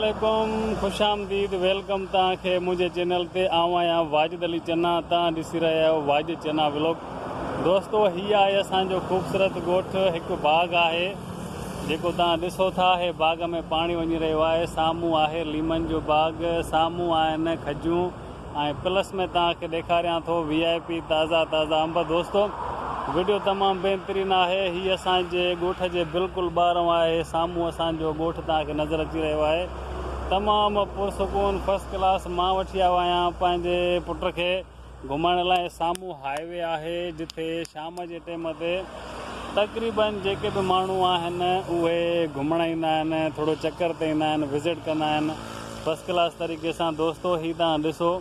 वालेकुम, खुश आमदीद, वेलकम तव्हांखे मुंहिंजे चैनल ते। आऊं आहियां वाजिद अली चन्ना, तव्हां ॾिसी रहिया आहियो वाजिद चन्ना व्लॉग। दोस्तो, हीअ आहे असांजो ख़ूबसूरत ॻोठु, हिकु बाग़ आहे जेको तव्हां ॾिसो था। हे बाग़ में पाणी वञी रहियो आहे। साम्हूं आहे लीमन जो बाग़, साम्हूं आहिनि खजूं, ऐं प्लस में तव्हांखे ॾेखारियां थो VIP ताज़ा ताज़ा अंब। दोस्तो, वीडियो तमामु बहितरीनु आहे। हीअ असांजे ॻोठ जे बिल्कुलु ॿाहिरों आहे। साम्हूं असांजो ॻोठु तव्हांखे नज़र अची रहियो आहे, तमामु पुरसकून फस्ट क्लास। मां वठी आयो आहियां पंहिंजे पुट खे घुमण लाइ। साम्हूं हाईवे आहे जिथे शाम जे टाइम ते तक़रीबन जेके बि माण्हू आहिनि उहे घुमण ईंदा आहिनि, थोरो चकर ते ईंदा आहिनि, विज़िट कंदा आहिनि फस्ट क्लास तरीक़े सां। दोस्तो, हीअ तव्हां ॾिसो,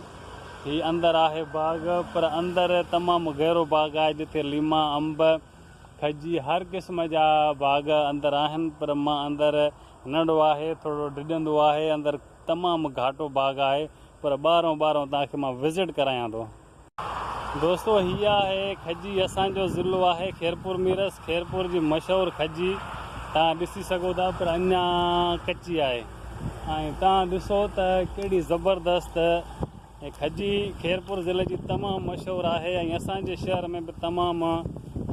ही अंदर आहे बाग़, पर अंदर तमामु गहरो बाग़ आहे जिथे लीमा, अंब, खजी, हर क़िस्म जा बाग़ अंदर आहिनि। पर मां अंदर नंढो आहे, थोरो डिॼंदो आहे, अंदर तमामु घाटो बाग़ आहे, पर ॿाहिरों तव्हांखे मां विज़िट करायां थो। दोस्तो, हीअ आहे खजी, असांजो ज़िलो आहे खैरपुर मीरस। खैरपुर जी मशहूरु खजी तव्हां ॾिसी सघो था, पर अञा कची आहे। ऐं तव्हां ॾिसो त कहिड़ी ज़बरदस्त खजी खैरपुर ज़िले जी तमामु मशहूरु आहे। ऐं असांजे शहर में बि तमामु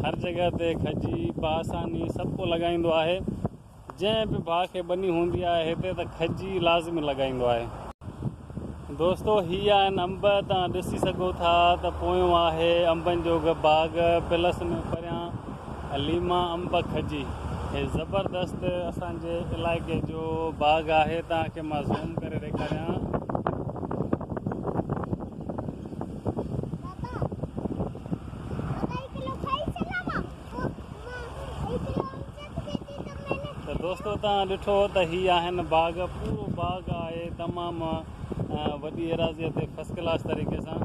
हर जॻह ते खजी बासानी सभु को लॻाईंदो आहे। जंहिं बि भाउ खे बनी हूंदी आहे हिते त खजी लाज़मी लॻाईंदो आहे। दोस्तो, हीअ आहिनि अंब, तव्हां ॾिसी सघो था त पोयों आहे अंबनि जो बाग़, प्लस में परियां लीमा, अंब, खजी। हे ज़बरदस्त असांजे इलाइक़े जो बाग़ आहे। तव्हांखे मां ज़ूम करे ॾेखारियां। त दोस्तो, तव्हां ॾिठो त हीअ आहिनि बाग़, पूरो बाग़ आहे तमामु वॾी एराज़ीअ ते फस्ट क्लास तरीक़े सां।